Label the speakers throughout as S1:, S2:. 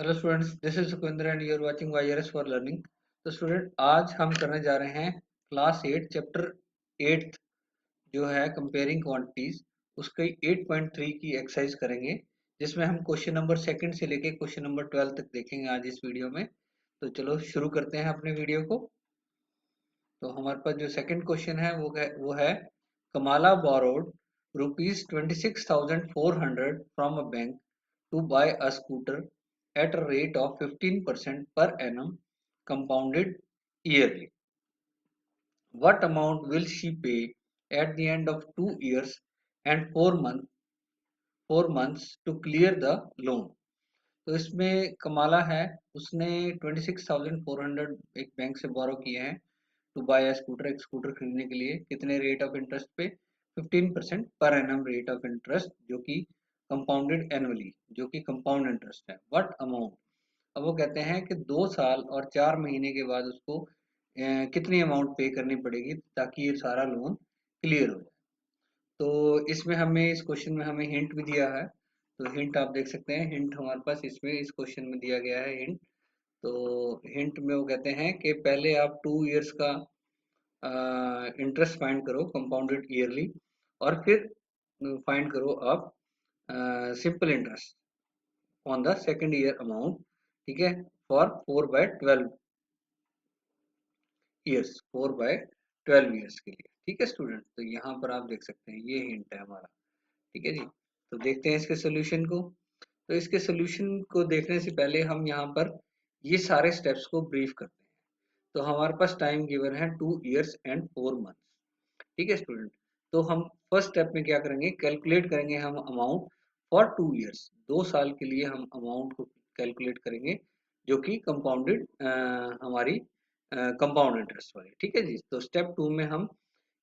S1: Hello students, this is Sukhwinder and you are watching YRS for learning. तो student, आज हम करने जा रहे हैं क्लास 8 चैप्टर 8 जो है कंपेयरिंग क्वांटिटीज, उसकी 8.3 की एक्सरसाइज करेंगे, जिसमें हम क्वेश्चन नंबर सेकंड से लेके क्वेश्चन नंबर 12 तक देखेंगे आज इस वीडियो में। तो चलो शुरू करते हैं अपने वीडियो को। तो हमारे पास जो सेकंड क्वेश्चन है वो है Kamala borrowed ₹26,400 from a bank to buy a scooter at a rate of 15% per annum compounded yearly. What amount will she pay at the end of 2 years and 4 months to clear the loan? तो इसमें कमाला है, उसने 26,400 एक bank से बोरो किए हैं to bye scooter, एक scooter खरीदने के लिए। कितने रेट ऑफ इंटरेस्ट पे? 15% per annum rate of interest, जो कि कंपाउंडेड एनुअली, जो कि कंपाउंड इंटरेस्ट है। What amount? अब वो कहते हैं कि 2 साल और 4 महीने के बाद उसको कितनी अमाउंट पे करनी पड़ेगी ताकि ये सारा लोन क्लियर हो जाए। तो इसमें हमें, इस क्वेश्चन में हमें हिंट भी दिया है। तो हिंट आप देख सकते हैं, हिंट हमारे पास इसमें इस क्वेश्चन में दिया गया है हिंट। तो हिंट में वो कहते हैं कि पहले आप 2 इयर्स का इंटरेस्ट फाइंड करो कंपाउंडेड ईयरली, और फिर फाइंड करो आप simple interest on the second year amount. ठीक है, फॉर 4/12 ईयर्स के लिए। ठीक है स्टूडेंट, तो यहाँ पर आप देख सकते हैं ये हिंट है हमारा। ठीक है जी। तो देखते हैं इसके सोल्यूशन को। तो इसके सोल्यूशन को देखने से पहले हम यहाँ पर ये सारे स्टेप्स को ब्रीफ करते हैं। तो हमारे पास टाइम गिवन है 2 इयर्स एंड 4 मंथ्स। ठीक है स्टूडेंट, तो हम फर्स्ट स्टेप में क्या करेंगे, कैलकुलेट करेंगे हम अमाउंट फॉर 2 इयर्स। 2 साल के लिए हम अमाउंट को कैलकुलेट करेंगे, जो कि कंपाउंडेड हमारी कंपाउंड इंटरेस्ट वाली। ठीक है जी। तो स्टेप 2 में हम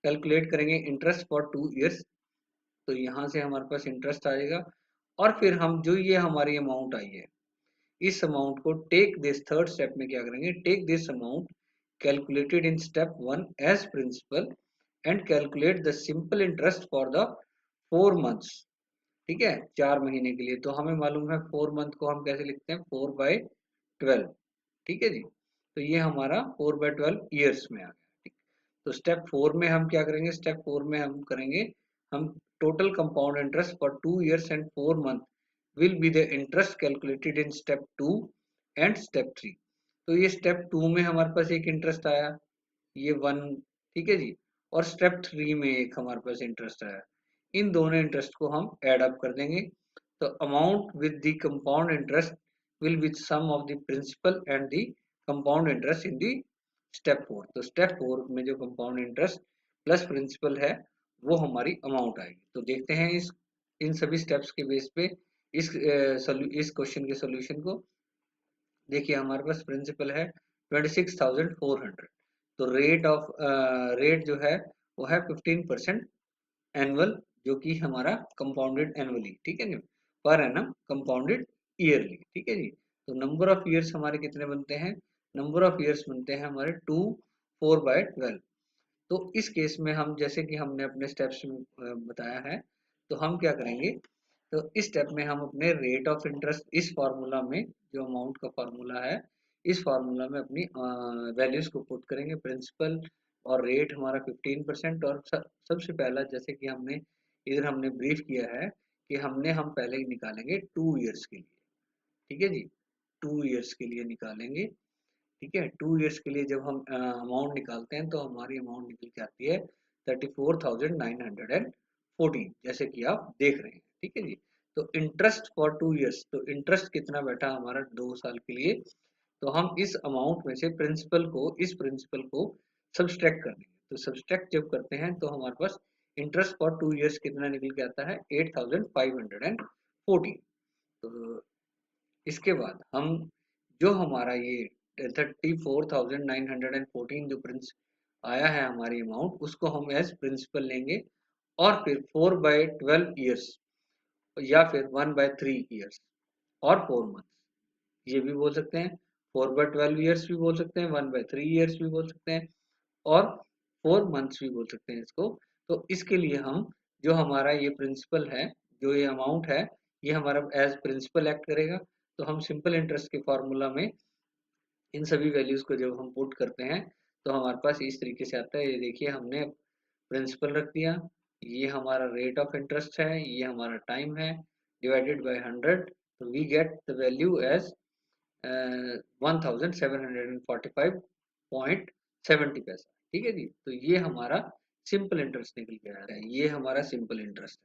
S1: कैलकुलेट करेंगे इंटरेस्ट फॉर 2 इयर्स। तो यहाँ से हमारे पास इंटरेस्ट आएगा, और फिर हम जो ये हमारी अमाउंट आई है, इस अमाउंट को टेक दिस, थर्ड स्टेप में क्या करेंगे, take this amount calculated in step 1 as principal and calculate the simple interest for the 4 months. ठीक है, 4 महीने के लिए। तो हमें मालूम है 4 मंथ को हम कैसे लिखते हैं, 4/12। ठीक है जी। तो ये हमारा 4/12 ईयर्स में आ गया। ठीक। तो स्टेप 4 में हम क्या करेंगे, स्टेप 4 में हम करेंगे, हम total compound interest for 2 years and 4 month will be the interest calculated in step 2 and step 3। तो ये स्टेप 2 में हमारे पास एक इंटरेस्ट आया, ये 1। ठीक है जी। और स्टेप 3 में एक हमारे पास इंटरेस्ट आया। इन दोनों इंटरेस्ट को हम ऐड अप कर देंगे। तो amount with the compound interest will with sum of the principal and the compound interest in the step 4। तो स्टेप 4 में जो कंपाउंड इंटरेस्ट प्लस प्रिंसिपल है, वो हमारी अमाउंट आएगी। तो देखते हैं इस इन सभी स्टेप्स के बेस पे इस क्वेश्चन के सॉल्यूशन को। देखिए हमारे पास प्रिंसिपल है 26,400। तो रेट जो है वो है 15% एनुअल, जो कि हमारा कंपाउंडेड एनुअली। ठीक है जी, पर एनम कंपाउंडेड ईयरली। ठीक है जी। तो नंबर ऑफ ईयर्स हमारे कितने बनते हैं, नंबर ऑफ ईयर्स बनते हैं हमारे 4/12। तो इस केस में हम, जैसे कि हमने अपने स्टेप्स में बताया है, तो हम क्या करेंगे, तो इस स्टेप में हम अपने रेट ऑफ इंटरेस्ट, इस फार्मूला में, जो अमाउंट का फार्मूला है, इस फार्मूला में अपनी वैल्यूज को पुट करेंगे। प्रिंसिपल और रेट हमारा 15%। और सबसे पहला, जैसे कि हमने इधर हमने ब्रीफ किया है कि हम पहले ही निकालेंगे 2 इयर्स के लिए। ठीक है जी, 2 इयर्स के लिए निकालेंगे। ठीक है, 2 इयर्स के लिए जब हम अमाउंट निकालते हैं, तो हमारी अमाउंट निकल के आती है 34,914, जैसे कि आप देख रहे हैं। ठीक है जी। तो इंटरेस्ट फॉर 2 इयर्स, तो इंटरेस्ट कितना बैठा हमारा 2 साल के लिए, तो हम इस अमाउंट में से इस प्रिंसिपल को सब्सट्रैक्ट कर देंगे। तो सब्सट्रैक्ट जब करते हैं, तो हमारे पास इंटरेस्ट फॉर 2 इयर्स कितना निकल के आता है, 8,514। तो इसके बाद हम, जो हमारा ये 34,914 जो प्रिंस आया है हमारी अमाउंट, उसको हम एज प्रिंसिपल लेंगे, और फिर 4/12 ईयर्स, या फिर 1/3 ईयर्स और 4 मंथ्स, ये भी बोल सकते हैं। 4/12 ईयर्स भी बोल सकते हैं, 1/3 ईयर्स भी बोल सकते हैं, और 4 मंथ्स भी बोल सकते हैं इसको। तो इसके लिए हम, जो हमारा ये प्रिंसिपल है, जो ये अमाउंट है, ये हमारा एज प्रिंसिपल एक्ट करेगा। तो हम सिंपल इंटरेस्ट के फॉर्मूला में इन सभी वैल्यूज को जब हम पुट करते हैं तो हमारे पास इस तरीके से आता है। ये देखिए हमने प्रिंसिपल रख दिया, ये हमारा रेट ऑफ इंटरेस्ट है, ये हमारा टाइम है, डिवाइडेड बाय 100, तो we get the value as 1745.70 पैसा। ठीक है जी, तो ये हमारा सिंपल इंटरेस्ट निकल के आ रहा है, ये हमारा सिंपल इंटरेस्ट है।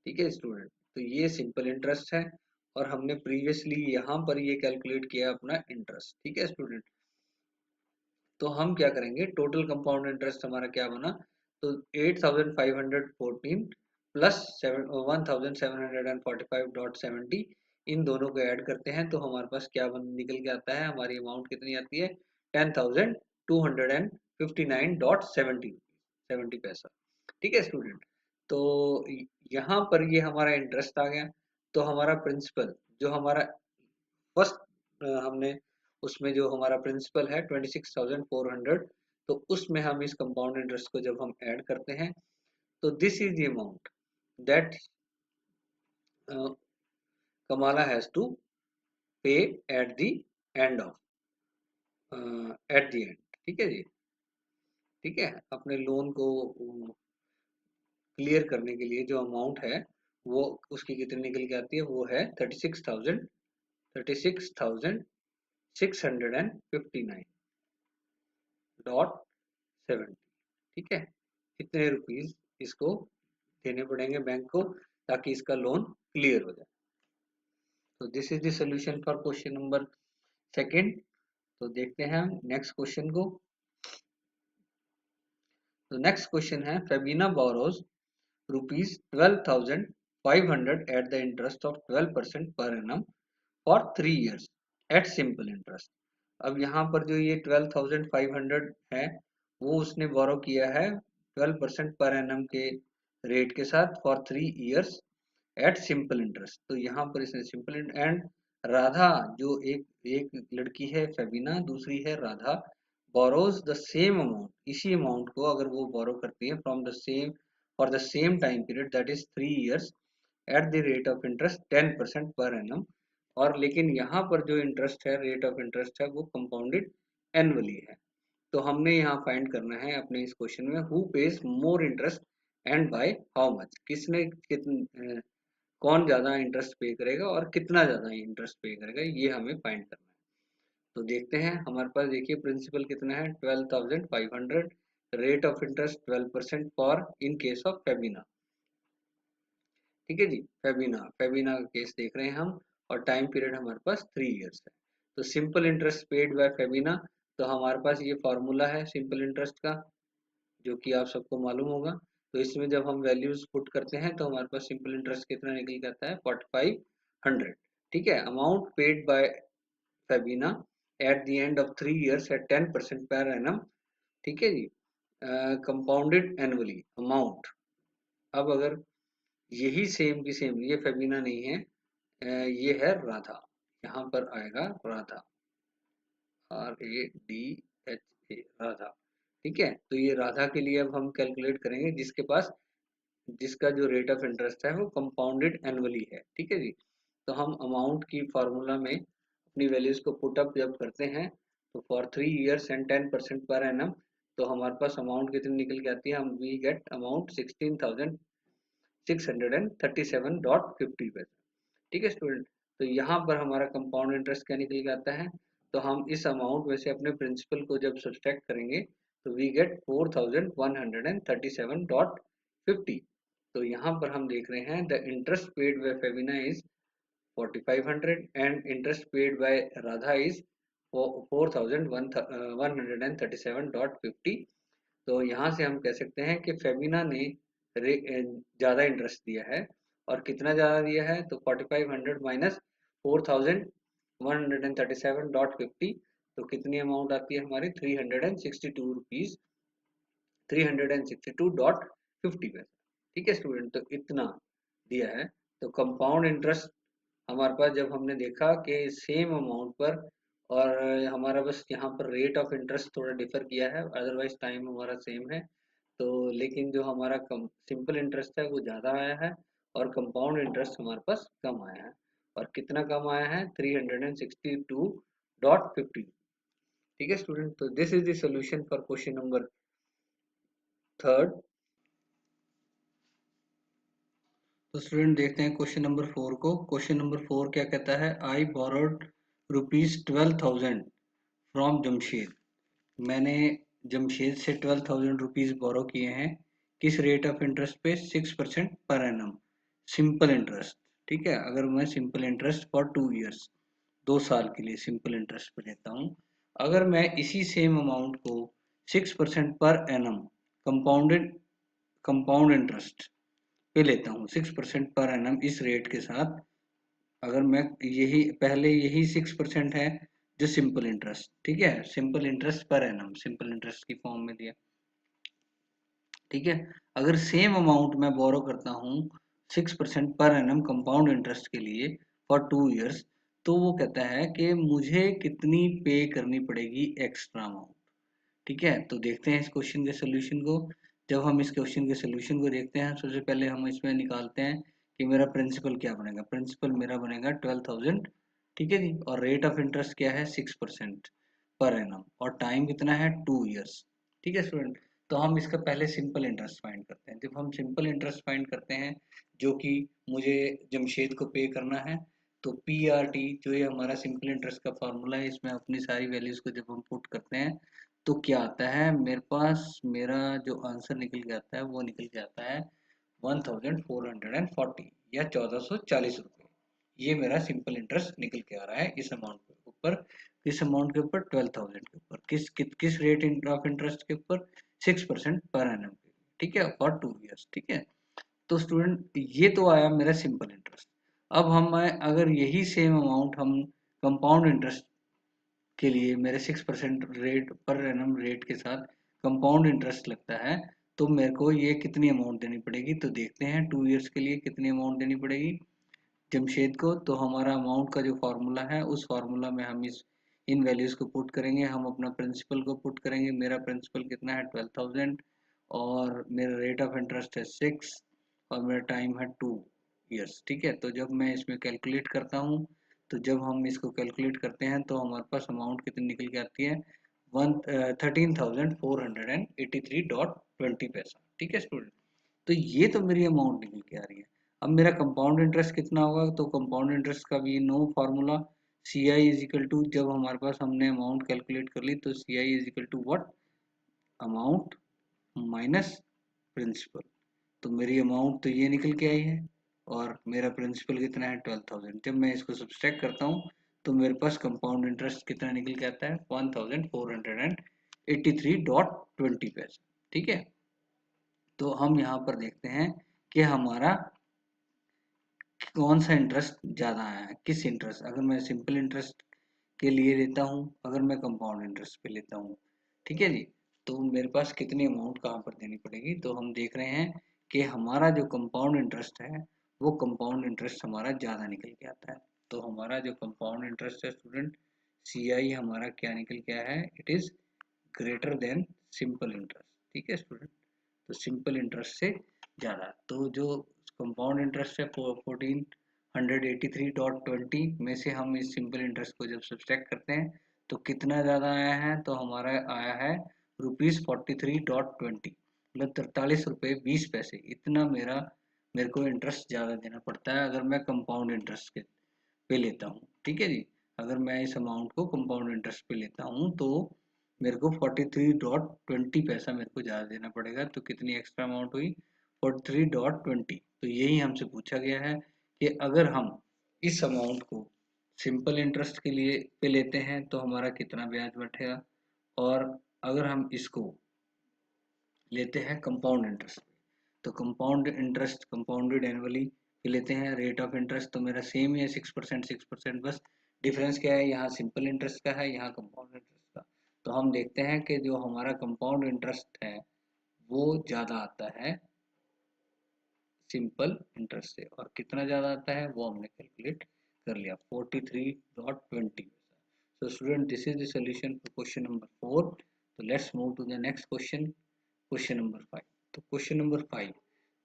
S1: ठीक है स्टूडेंट, तो ये सिंपल इंटरेस्ट है और हमने प्रीवियसली यहाँ पर ये कैलकुलेट किया अपना इंटरेस्ट। ठीक है स्टूडेंट, तो हम क्या करेंगे, टोटल कंपाउंड इंटरेस्ट हमारा क्या बना, तो 8514 प्लस 1745.70 इन दोनों को ऐड करते हैं तो हमारे पास क्या निकल के आता है, हमारी अमाउंट कितनी आती है 10,259.70 पैसा। ठीक है स्टूडेंट, तो यहाँ पर ये हमारा इंटरेस्ट आ गया। तो हमारा प्रिंसिपल जो हमारा फर्स्ट हमने उसमें जो हमारा प्रिंसिपल है 26,400, तो उसमें हम इस कंपाउंड इंटरेस्ट को जब हम ऐड करते हैं तो this is the amount that Kamala has to pay at the end of at the end. ठीक है जी, ठीक है, अपने लोन को क्लियर करने के लिए जो अमाउंट है वो उसकी कितनी निकल के आती है, वो है 36,659.70। ठीक है, कितने रुपीज इसको देने पड़ेंगे बैंक को ताकि इसका लोन क्लियर हो जाए। तो this is the solution for question number second. तो देखते हैं हम नेक्स्ट क्वेश्चन को। तो नेक्स्ट क्वेश्चन है, Fabina borrows rupees 12,500 at the interest of 12% per annum for 3 years at simple interest. अब यहाँ पर जो ये 12,500 है वो उसने बोरो किया है 12% पर एनम के रेट के साथ for 3 years at simple interest. तो यहाँ पर इसने सिंपल एंड राधा जो एक एक लड़की है फेबिना, दूसरी है Radha, borrows the same amount, इसी अमाउंट को अगर वो बोरो करती है from the same for the same time period that is 3 years at the rate of interest 10% per annum. और लेकिन यहाँ पर जो इंटरेस्ट है, रेट ऑफ इंटरेस्ट है, वो कंपाउंडेड एनुअली है। तो हमने यहाँ फाइंड करना है अपने इस क्वेश्चन में, who page more interest and by how much, किसने कितने कौन ज्यादा इंटरेस्ट पे करेगा और कितना ज्यादा इंटरेस्ट पे करेगा, ये हमें फाइंड करना है। तो देखते हैं हमारे पास, देखिए प्रिंसिपल कितना है 12,500, rate of interest 12% for in case of Febina. ठीक है जी, फेबिना फेबिना का केस देख रहे हैं हम और टाइम पीरियड हमारे पास 3 years है। तो simple interest paid by Febina, तो हमारे पास ये फॉर्मूला है सिंपल इंटरेस्ट का जो कि आप सबको मालूम होगा। तो इसमें जब हम वैल्यूज पुट करते हैं तो हमारे पास सिंपल इंटरेस्ट कितना निकल जाता है 4500। ठीक है, amount paid by Fabina at the end of 3 years at 10% per annum. ठीक है जी, कंपाउंडेड एनुअली अमाउंट। अब अगर यही सेम की सेम, ये फेबिना नहीं है, ये है राधा, यहाँ पर आएगा राधा, RADHA राधा। ठीक है, तो ये राधा के लिए अब हम कैलकुलेट करेंगे जिसके पास जिसका जो रेट ऑफ इंटरेस्ट है वो कंपाउंडेड एनुअली है। ठीक है जी, तो हम अमाउंट की फार्मूला में अपनी वैल्यूज को पुट अप जब करते हैं तो for 3 years and 10% per annum, तो हमारे पास अमाउंट कितनी निकल के आती है, हम वी गेट अमाउंट 16,637.50 पैसा। ठीक है स्टूडेंट, तो यहाँ पर हमारा कंपाउंड इंटरेस्ट क्या निकल के आता है, तो हम इस अमाउंट में से अपने प्रिंसिपल को जब सब्सट्रैक्ट करेंगे तो वी गेट 4,137.50। तो यहाँ पर हम देख रहे हैं the interest paid by Febina is 4,500 and interest paid by Radha is 4,137.50। तो यहाँ से हम कह सकते हैं कि फेबिना ने ज़्यादा इंटरेस्ट दिया है। और कितना ज़्यादा दिया है, तो 4,500 माइनस 4,137.50, तो कितनी अमाउंट आती है हमारी 362 रुपीज़ 362.50 पैसा। ठीक है स्टूडेंट, तो इतना दिया है। तो कंपाउंड इंटरेस्ट हमारे पास जब हमने देखा कि सेम अमाउंट पर, और हमारा बस यहाँ पर रेट ऑफ इंटरेस्ट थोड़ा डिफर किया है, अदरवाइज टाइम हमारा सेम है। तो लेकिन जो हमारा सिंपल इंटरेस्ट है वो ज़्यादा आया है और कंपाउंड इंटरेस्ट हमारे पास कम आया है। और कितना कम आया है 362.15। ठीक है स्टूडेंट, तो this is the solution for question number third. तो स्टूडेंट देखते हैं क्वेश्चन नंबर 4 को। क्वेश्चन नंबर 4 क्या कहता है, आई बोरोड ₹12,000 फ्रॉम जमशेद। मैंने जमशेद से 12,000 रुपीज बोरो किए हैं। किस रेट ऑफ इंटरेस्ट पे? 6% पर एनम, सिंपल इंटरेस्ट। ठीक है, अगर मैं सिंपल इंटरेस्ट फॉर 2 ईयर्स, 2 साल के लिए सिंपल इंटरेस्ट पे लेता हूँ। अगर मैं इसी सेम अमाउंट को 6% per annum compounded compound interest पे लेता हूँ, 6% पर एनम इस रेट के साथ, अगर मैं यही 6% है जो सिंपल इंटरेस्ट, ठीक है, simple interest per annum, simple interest की फॉर्म में दिया। ठीक है, अगर सेम अमाउंट मैं बोरो करता हूँ 6% पर एनम कंपाउंड इंटरेस्ट के लिए फॉर 2 ईयर्स, तो वो कहता है कि मुझे कितनी पे करनी पड़ेगी एक्स्ट्रा अमाउंट। ठीक है, तो देखते हैं इस क्वेश्चन के सोल्यूशन को। जब हम इस क्वेश्चन के सोल्यूशन को देखते हैं, सबसे पहले हम इसमें निकालते हैं कि मेरा प्रिंसिपल क्या बनेगा। प्रिंसिपल मेरा बनेगा 12,000। ठीक है जी, और रेट ऑफ इंटरेस्ट क्या है? 6% पर एनम, और टाइम कितना है? 2 ईयर्स। ठीक है स्टूडेंट, तो हम इसका पहले सिंपल इंटरेस्ट फाइंड करते हैं। जब हम सिंपल इंटरेस्ट फाइंड करते हैं, जो कि मुझे जमशेद को पे करना है, तो पी आर टी जो ये हमारा सिंपल इंटरेस्ट का फॉर्मूला है, इसमें अपनी सारी वैल्यूज को जब हम पुट करते हैं तो क्या आता है मेरे पास? मेरा जो आंसर निकल के आता है वो निकल के आता है 1440 या 1440 रुपये। ये मेरा सिंपल इंटरेस्ट निकल के आ रहा है इस अमाउंट के ऊपर। किस अमाउंट के ऊपर? 12,000 के ऊपर। किस रेट ऑफ इंटरेस्ट के ऊपर? 6% पर एनम। ठीक है, फॉर 2 ईयर्स। ठीक है, तो स्टूडेंट ये तो आया मेरा सिंपल इंटरेस्ट। अब हम अगर यही सेम अमाउंट हम कंपाउंड इंटरेस्ट के लिए, मेरे 6% रेट पर एनम रेट के साथ कंपाउंड इंटरेस्ट लगता है, तो मेरे को ये कितनी अमाउंट देनी पड़ेगी? तो देखते हैं 2 ईयर्स के लिए कितनी अमाउंट देनी पड़ेगी जमशेद को। तो हमारा अमाउंट का जो फॉर्मूला है, उस फॉर्मूला में हम इस इन वैल्यूज को पुट करेंगे। हम अपना प्रिंसिपल को पुट करेंगे। मेरा प्रिंसिपल कितना है? 12,000, और मेरा रेट ऑफ इंटरेस्ट है 6, और मेरा टाइम है 2 ईयर्स। ठीक है, तो जब मैं इसमें कैलकुलेट करता हूँ, तो जब हम इसको कैलकुलेट करते हैं तो हमारे पास अमाउंट कितनी निकल के आती है? 13,483.20 पैसा। ठीक है स्टूडेंट, तो ये तो मेरी अमाउंट निकल के आ रही है। अब मेरा कंपाउंड इंटरेस्ट कितना होगा? तो कंपाउंड इंटरेस्ट का भी know formula, C I is equal to, जब हमारे पास हमने अमाउंट कैलकुलेट कर ली, तो C I is equal to what? Amount minus principal. तो मेरी अमाउंट तो ये निकल के आई है, और मेरा प्रिंसिपल कितना है? 12,000। जब मैं इसको सब्सट्रैक्ट करता हूँ तो मेरे पास कंपाउंड इंटरेस्ट कितना निकल के आता है? 1483.20 पैसा। ठीक है, तो हम यहाँ पर देखते हैं कि हमारा कौन सा इंटरेस्ट ज़्यादा आया है। किस इंटरेस्ट, अगर मैं सिंपल इंटरेस्ट के लिए लेता हूँ, अगर मैं कंपाउंड इंटरेस्ट पे लेता हूँ, ठीक है जी, तो मेरे पास कितनी अमाउंट कहाँ पर देनी पड़ेगी? तो हम देख रहे हैं कि हमारा जो कंपाउंड इंटरेस्ट है, वो कंपाउंड इंटरेस्ट हमारा ज़्यादा निकल के आता है। तो हमारा जो कंपाउंड इंटरेस्ट है स्टूडेंट, सी आई हमारा क्या निकल के आया है? It is greater than simple interest. ठीक है स्टूडेंट, तो सिंपल इंटरेस्ट से ज़्यादा। तो जो कंपाउंड इंटरेस्ट है 1483.20 में से हम इस सिंपल इंटरेस्ट को जब सब्सट्रैक्ट करते हैं तो कितना ज़्यादा आया है? तो हमारा आया है ₹43.20, मतलब 43 रुपये 20 पैसे। इतना मेरे को इंटरेस्ट ज़्यादा देना पड़ता है अगर मैं कंपाउंड इंटरेस्ट पे लेता हूँ। ठीक है जी, अगर मैं इस अमाउंट को कंपाउंड इंटरेस्ट पे लेता हूँ तो मेरे को 43.20 पैसा मेरे को ज़्यादा देना पड़ेगा। तो कितनी एक्स्ट्रा अमाउंट हुई? 43.20। तो यही हमसे पूछा गया है कि अगर हम इस अमाउंट को सिंपल इंटरेस्ट के लिए पे लेते हैं तो हमारा कितना ब्याज बैठेगा, और अगर हम इसको लेते हैं कंपाउंड इंटरेस्ट, तो कंपाउंड इंटरेस्ट कंपाउंडेड एनुअली लेते हैं, रेट ऑफ इंटरेस्ट तो मेरा सेम ही है 6%। 6%, बस डिफरेंस क्या है? यहाँ सिंपल इंटरेस्ट का है, यहाँ कंपाउंड इंटरेस्ट का। तो हम देखते हैं कि जो हमारा कंपाउंड इंटरेस्ट है वो ज़्यादा आता है सिंपल इंटरेस्ट से, और कितना ज़्यादा आता है वो हमने कैलकुलेट कर लिया, 43.20। So student, this is the solution for question number 4. So let's move to the next question, question number 5। तो क्वेश्चन नंबर 5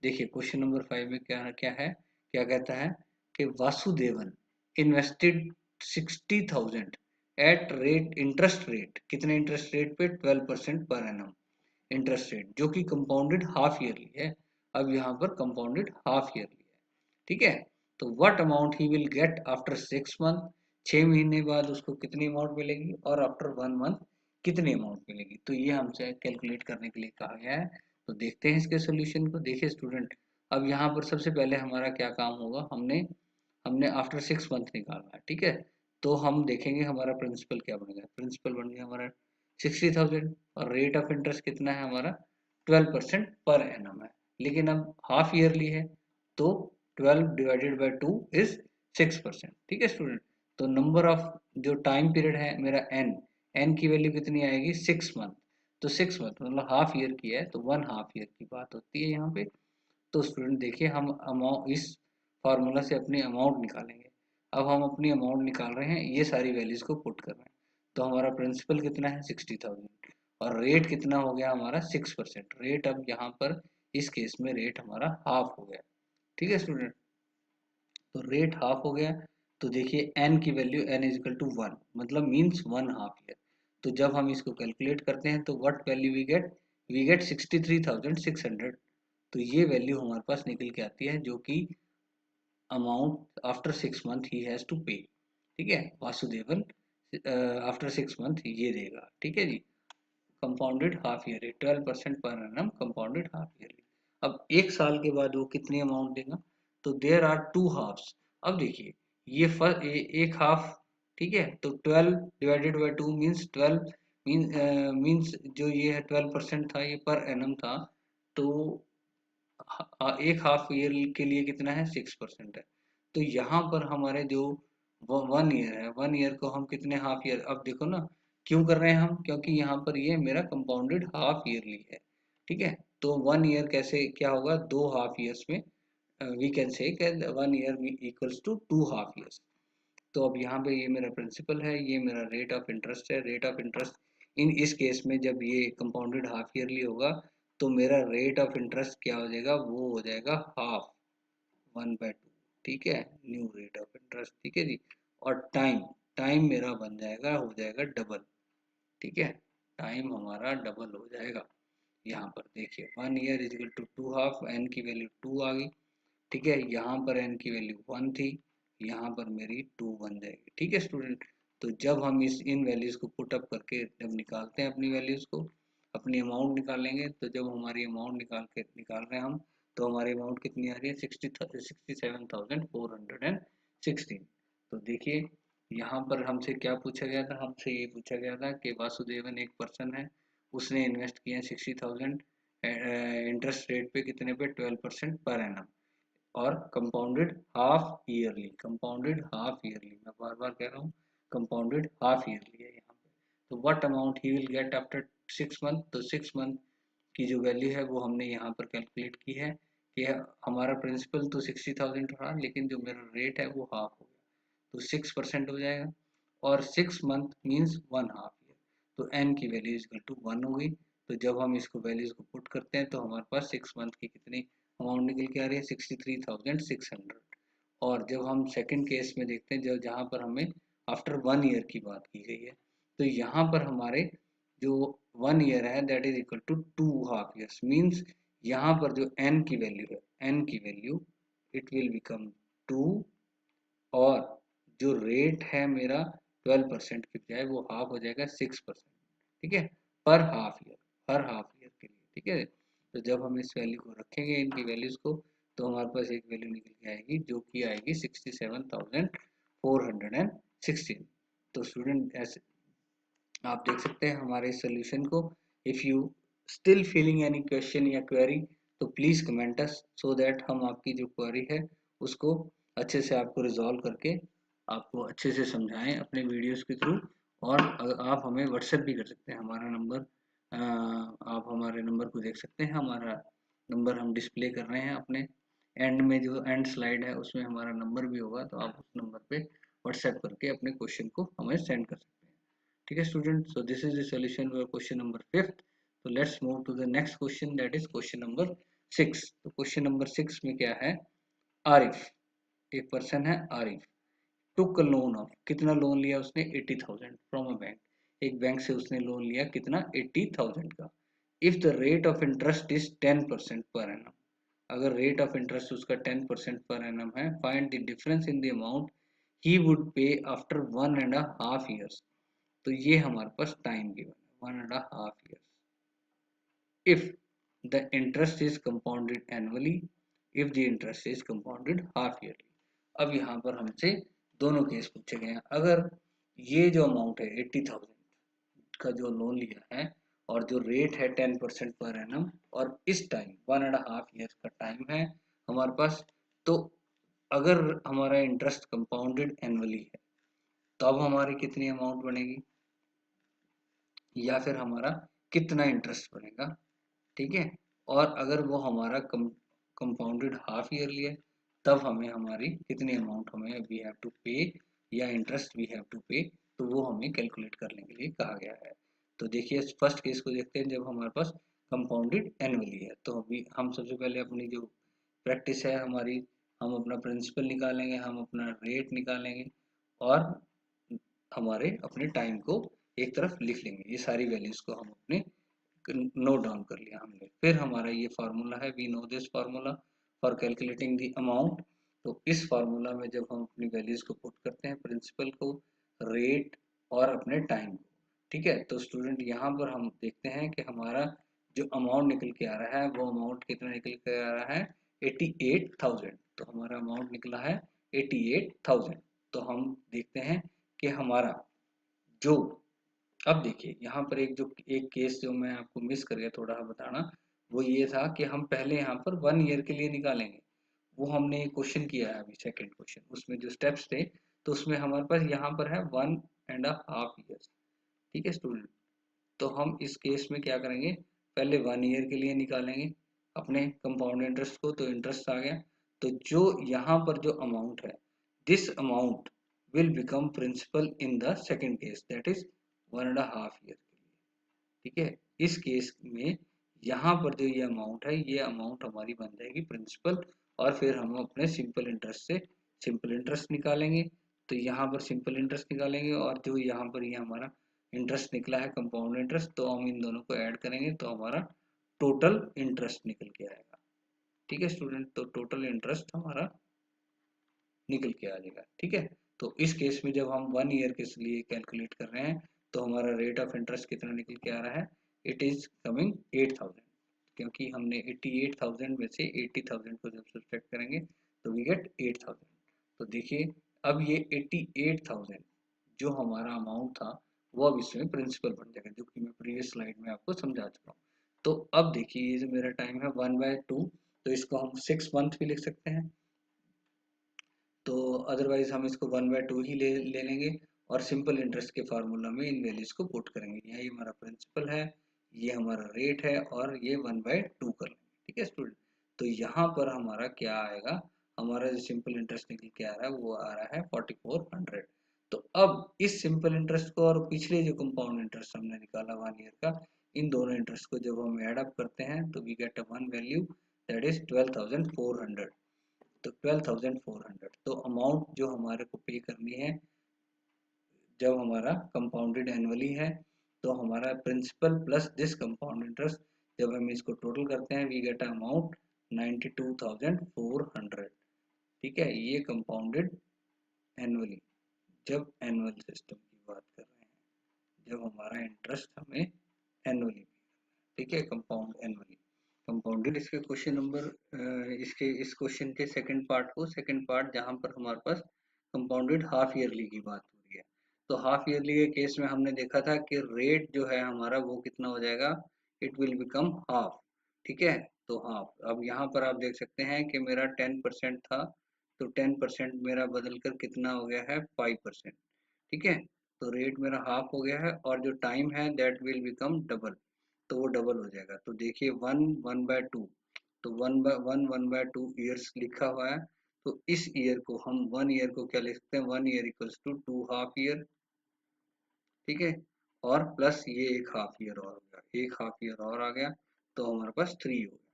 S1: देखिए, क्वेश्चन नंबर 5 में क्या क्या है, क्या कहता है कि Vasudevan invested 60,000 at rate interest rate, कितने इंटरेस्ट रेट पे 12% पर एनम इंटरेस्ट रेट, जो कि कंपाउंडेड हाफ ईयरली है। अब यहाँ पर कंपाउंडेड हाफ ईयरली है, ठीक है। तो what amount he will get after 6 month, 6 महीने बाद उसको कितनी अमाउंट मिलेगी, और आफ्टर 1 मंथ कितनी अमाउंट मिलेगी। तो ये हमसे कैलकुलेट करने के लिए कहा गया है। तो देखते हैं इसके सोल्यूशन को। देखिए स्टूडेंट, अब यहाँ पर सबसे पहले हमारा क्या काम होगा, हमने हमने आफ्टर 6 मंथ निकालना है, ठीक है। तो हम देखेंगे हमारा प्रिंसिपल क्या बनेगा। प्रिंसिपल बन गया हमारा 60,000, और रेट ऑफ इंटरेस्ट कितना है हमारा 12% पर एनम है, लेकिन अब हाफ ईयरली है, तो 12 डिवाइडेड बाई 2 इज 6%, ठीक है स्टूडेंट। तो नंबर ऑफ जो टाइम पीरियड है मेरा एन, एन की वैल्यू कितनी आएगी 6 मंथ। तो 6 मंथ मतलब हाफ ईयर की है, तो 1/2 ईयर की बात होती है यहाँ पे। तो स्टूडेंट देखिए, हम अमाउंट इस फार्मूला से अपनी अमाउंट निकालेंगे। अब हम अपनी अमाउंट निकाल रहे हैं, ये सारी वैल्यूज को पुट कर रहे हैं। तो हमारा प्रिंसिपल कितना है 60,000, और रेट कितना हो गया हमारा 6%। रेट अब यहाँ पर इस केस में रेट हमारा हाफ हो गया, ठीक है स्टूडेंट। तो रेट हाफ हो गया, तो देखिए एन की वैल्यू एन इज इक्वल टू 1, मतलब मीन्स 1/2 ईयर। तो जब हम इसको कैलकुलेट करते हैं तो व्हाट वैल्यू वी गेट 63,600। तो ये वैल्यू हमारे पास निकल के आती है, जो कि amount after 6 month he has to pay, ठीक है। वासुदेवन आफ्टर 6 मंथ ये देगा, ठीक है जी। Compounded half yearly 12% per annum compounded half yearly. अब 1 साल के बाद वो कितनी अमाउंट देगा, तो देयर आर 2 हाफ्स। अब देखिए ये एक हाफ, ठीक है। तो 12 डिवाइडेड बाई 2 मीन्स 12, मीन्स जो ये है 12% था, ये पर एनम था। तो एक हाफ ईयर के लिए कितना है 6% है। तो यहाँ पर हमारे जो 1 ईयर है, 1 ईयर को हम कितने हाफ ईयर, अब देखो ना क्यों कर रहे हैं हम, क्योंकि यहाँ पर ये मेरा कंपाउंडेड हाफ ईयरली है, ठीक है। तो 1 ईयर कैसे क्या होगा, 2 हाफ ईयर्स में we can say 1 year equals to 2 half years. तो अब यहाँ पे ये मेरा प्रिंसिपल है, ये मेरा रेट ऑफ इंटरेस्ट है। रेट ऑफ इंटरेस्ट इन इस केस में जब ये कंपाउंडेड हाफ ईयरली होगा, तो मेरा रेट ऑफ इंटरेस्ट क्या हो जाएगा, वो हो जाएगा हाफ 1/2, ठीक है, न्यू रेट ऑफ इंटरेस्ट, ठीक है जी। और टाइम, टाइम मेरा बन जाएगा, हो जाएगा डबल, ठीक है। टाइम हमारा डबल हो जाएगा। यहाँ पर देखिए 1 year is equal to 2 half, n की वैल्यू 2 आ गई, ठीक है। यहाँ पर एन की वैल्यू 1 थी, यहाँ पर मेरी 2 बन जाएगी, ठीक है स्टूडेंट। तो जब हम इस इन वैल्यूज को पुट अप करके जब निकालते हैं अपनी वैल्यूज को, अपनी अमाउंट निकालेंगे, तो जब हमारी अमाउंट निकाल रहे हैं हम, तो हमारी अमाउंट कितनी आ रही है 67,416। तो देखिए यहाँ पर हमसे क्या पूछा गया था, हमसे ये पूछा गया था कि वासुदेवन एक पर्सन है, उसने इन्वेस्ट किया 60,000 इंटरेस्ट रेट पे, कितने पे 12% पर एनम, और compounded half yearly, compounded half yearly, मैं बार बार कह रहा हूँ कंपाउंडेड हाफ ईयरली है यहाँ पे। तो what amount he will get after 6 month, तो 6 मंथ की जो वैल्यू है वो हमने यहाँ पर कैलकुलेट की है कि हमारा प्रिंसिपल तो 60,000 रहा, लेकिन जो मेरा रेट है वो हाफ हो गया, तो 6% हो जाएगा, और 6 मंथ मीन्स 1/2 ईयर। तो एन की वैल्यू इक्वल टू 1 हो गई। तो जब हम इसको वैल्यूज को पुट करते हैं, तो हमारे पास 6 मंथ की कितनी अमाउंट निकल के आ रही है 63,600। और जब हम सेकंड केस में देखते हैं, जब जहाँ पर हमें आफ्टर 1 ईयर की बात की गई है, तो यहाँ पर हमारे जो 1 ईयर है that is equal to 2 half years, means यहाँ पर जो एन की वैल्यू है, एन की वैल्यू इट विल बिकम 2, और जो रेट है मेरा 12% की बजाय वो हाफ हो जाएगा 6%, ठीक है, पर हाफ ईयर, हर हाफ ईयर के लिए, ठीक है। तो जब हम इस वैल्यू को रखेंगे इनकी वैल्यूज को, तो हमारे पास एक वैल्यू निकल के आएगी, जो कि आएगी 67,416। तो स्टूडेंट ऐसे आप देख सकते हैं हमारे सोल्यूशन को। If you still feeling any question या क्वेरी, तो please comment us, so that हम आपकी जो क्वेरी है उसको अच्छे से आपको रिजॉल्व करके आपको अच्छे से समझाएं अपने वीडियोस के थ्रू। और आप हमें व्हाट्सएप भी कर सकते हैं, हमारा नंबर आप हमारे नंबर को देख सकते हैं। हमारा नंबर हम डिस्प्ले कर रहे हैं अपने एंड में, जो एंड स्लाइड है उसमें हमारा नंबर भी होगा, तो आप उस नंबर पे व्हाट्सएप करके अपने क्वेश्चन को हमें सेंड कर सकते हैं, ठीक है student. So this is the solution for question number 5th। तो let's move to the next question, that is question number 6। तो क्वेश्चन नंबर 6 में क्या है, आरिफ, एक पर्सन है आरिफ, टुक लोन ऑफ, कितना लोन लिया उसने, 80,000 फ्रॉम अ बैंक, एक बैंक से उसने लोन लिया कितना, 80,000 का। If the rate of interest is 10% per annum, अगर रेट ऑफ इंटरेस्ट उसका 10% पर एनम है, find the difference in the amount he would पे आफ्टर 1.5 years। तो ये हमारे पास टाइम गिवन है 1.5 years। if the interest is compounded annually, if the interest is compounded half yearly। अब यहाँ पर हमसे दोनों केस पूछे गए हैं। अगर ये जो अमाउंट है 80,000 का जो लोन लिया है और जो रेट है 10% पर एनम, और इस टाइम 1.5 years का टाइम है हमारे पास, तो अगर हमारा इंटरेस्ट कंपाउंडेड एनुअली है तब हमारी कितनी अमाउंट बनेगी, या फिर हमारा कितना इंटरेस्ट बनेगा, ठीक है। और अगर वो हमारा कंपाउंडेड हाफ ईयरली है तब हमें हमारी कितनी अमाउंट हमें वी हैव टू पे, या इंटरेस्ट वी हैव टू पे, तो वो हमें कैलकुलेट करने के लिए कहा गया है। तो देखिए फर्स्ट केस को देखते हैं, जब हमारे पास कंपाउंडेड एनुअली है तो अभी हम सबसे पहले अपनी जो प्रैक्टिस है हमारी, हम अपना प्रिंसिपल निकालेंगे, हम अपना रेट निकालेंगे, और हमारे अपने टाइम को एक तरफ लिख लेंगे, ये सारी वैल्यूज को हम अपने नोट डाउन कर लिया हमने। फिर हमारा ये फार्मूला है, we know this formula for calculating the amount. तो इस फार्मूला में जब हम अपनी वैल्यूज को पुट करते हैं, प्रिंसिपल को, रेट और अपने टाइम को, ठीक है, तो स्टूडेंट यहाँ पर हम देखते हैं कि हमारा जो अमाउंट निकल के आ रहा है वो अमाउंट कितना निकल के आ रहा है, 88,000। तो हमारा अमाउंट निकला है 88,000। तो हम देखते हैं कि हमारा जो, अब देखिए यहाँ पर एक केस जो मैं आपको मिस कर गया थोड़ा बताना, वो ये था कि हम पहले यहाँ पर 1 ईयर के लिए निकालेंगे। वो हमने क्वेश्चन किया है अभी सेकंड क्वेश्चन, उसमें जो स्टेप्स थे, तो उसमें हमारे पास यहाँ पर है 1.5 years, ठीक है स्टूडेंट। तो हम इस केस में क्या करेंगे, पहले 1 ईयर के लिए निकालेंगे अपने कंपाउंड इंटरेस्ट को, तो इंटरेस्ट आ गया। तो जो यहाँ पर जो अमाउंट है, this amount will become principal in the second case, that is 1.5 year के लिए, ठीक है। इस केस में यहाँ पर जो ये अमाउंट है, ये अमाउंट हमारी बन जाएगी प्रिंसिपल, और फिर हम अपने सिंपल इंटरेस्ट से सिंपल इंटरेस्ट निकालेंगे। तो यहाँ पर सिंपल इंटरेस्ट निकालेंगे, और जो यहाँ पर ये हमारा इंटरेस्ट निकला है कंपाउंड इंटरेस्ट, तो हम इन दोनों को ऐड करेंगे तो हमारा टोटल इंटरेस्ट निकल के आएगा, ठीक है स्टूडेंट। तो टोटल इंटरेस्ट हमारा निकल के आ जाएगा, ठीक है। तो इस केस में जब हम 1 ईयर के लिए कैलकुलेट कर रहे हैं, तो हमारा रेट ऑफ इंटरेस्ट कितना निकल के आ रहा है, इट इज कमिंग 8,000, क्योंकि हमने 88,000 में से 80,000 को जब सब्ट्रैक्ट करेंगे तो वी गेट 8,000। तो देखिए अब ये 88,000 जो हमारा अमाउंट था, वो अब इसमें प्रिंसिपल बन जाएगा, जो कि मैं प्रीवियस स्लाइड में आपको समझा चुका हूँ। तो अब देखिए ये जो मेरा टाइम है 1/2, तो इसको हम 6 मंथ भी लिख सकते हैं, तो अदरवाइज हम इसको 1/2 ही ले लेंगे, और सिंपल इंटरेस्ट के फार्मूला में इन वैल्यूज को पुट करेंगे। यही हमारा प्रिंसिपल है, ये हमारा रेट है, और ये 1/2 कर लेंगे, ठीक है स्टूडेंट। तो यहाँ पर हमारा क्या आएगा, हमारा जो सिंपल इंटरेस्ट निकल के आ रहा है वो आ रहा है 4400। तो अब इस सिंपल इंटरेस्ट को और पिछले जो कंपाउंड इंटरेस्ट हमने निकाला 1 ईयर का, इन दोनों इंटरेस्ट को जब हम एड अप करते हैं तो we get a one value, that is 12,400। तो 12,400 तो अमाउंट जो हमारे को पे करनी है जब हमारा कंपाउंडेड एनुअली है, तो हमारा principal plus this compound interest, जब हम इसको टोटल करते हैं वी गेट अमाउंट 92,400, ठीक है। ये कंपाउंडेड एनुअली, जब एनुअल सिस्टम की बात कर रहे हैं, जब हमारा इंटरेस्ट हमें एनुअली, ठीक है, कंपाउंड एनुअली कंपाउंडेड। इसके क्वेश्चन नंबर इसके इस क्वेश्चन के सेकंड पार्ट जहां पर हमारे पास कंपाउंडेड हाफ ईयरली की बात हो रही है, तो हाफ ईयरली के केस में हमने देखा था कि रेट जो है हमारा वो कितना हो जाएगा, इट विल बिकम हाफ, ठीक है। तो हाफ, अब यहाँ पर आप देख सकते हैं कि मेरा 10% था, तो 10% मेरा बदल कर कितना हो गया है 5%, ठीक है। तो रेट मेरा हाफ हो गया है, और जो टाइम है दैट विल बिकम डबल, तो वो डबल हो जाएगा। तो देखिए 1/2, तो 1/2 ईयर्स लिखा हुआ है, तो इस ईयर को हम 1 ईयर को क्या लिख सकते हैं, 1 year equals to 2 half year, ठीक है। और प्लस ये एक हाफ ईयर और हो गया, एक हाफ ईयर और आ गया, तो हमारे पास 3 हो गया।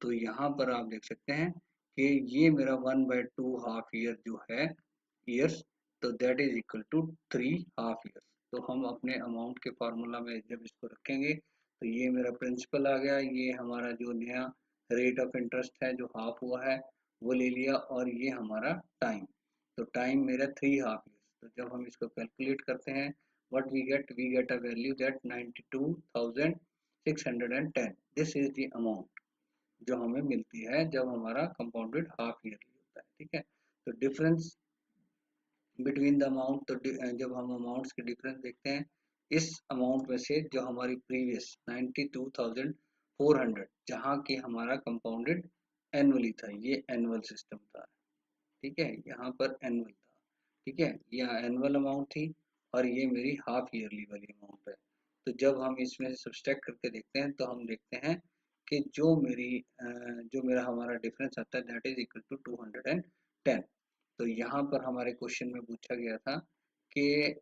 S1: तो यहाँ पर आप देख सकते हैं कि ये मेरा 1/2 हाफ ईयर जो है ईयर्स, तो that is equal to 3.5 years. तो हम अपने अमाउंट के फार्मूला में जब इसको रखेंगे तो ये मेरा प्रिंसिपल आ गया, ये हमारा जो नया रेट ऑफ इंटरेस्ट है जो हाफ हुआ है वो ले लिया, और ये हमारा टाइम, तो टाइम मेरा 3.5 ईयर्स। तो जब हम इसको कैलकुलेट करते हैं what we get a value that 92,610। This is the amount जो हमें मिलती है जब हमारा कंपाउंडेड हाफ ईयरली होता है। ठीक है, तो डिफरेंस बिटवीन द अमाउंट, तो जब हम अमाउंट्स के डिफरेंस देखते हैं इस अमाउंट में से जो हमारी प्रीवियस 92,400 जहाँ की हमारा कंपाउंडेड एनुअली था, ये एनुअल सिस्टम था। ठीक है, यहाँ पर एनुअल था। ठीक है, यहाँ एनुअल अमाउंट थी और ये मेरी हाफ ईयरली वाली अमाउंट है। तो जब हम इसमें से सब्सट्रैक्ट करके देखते हैं तो हम देखते हैं कि जो मेरा हमारा डिफरेंस आता है दैट इज इक्वल टू 210। तो यहाँ पर हमारे क्वेश्चन में पूछा गया था कि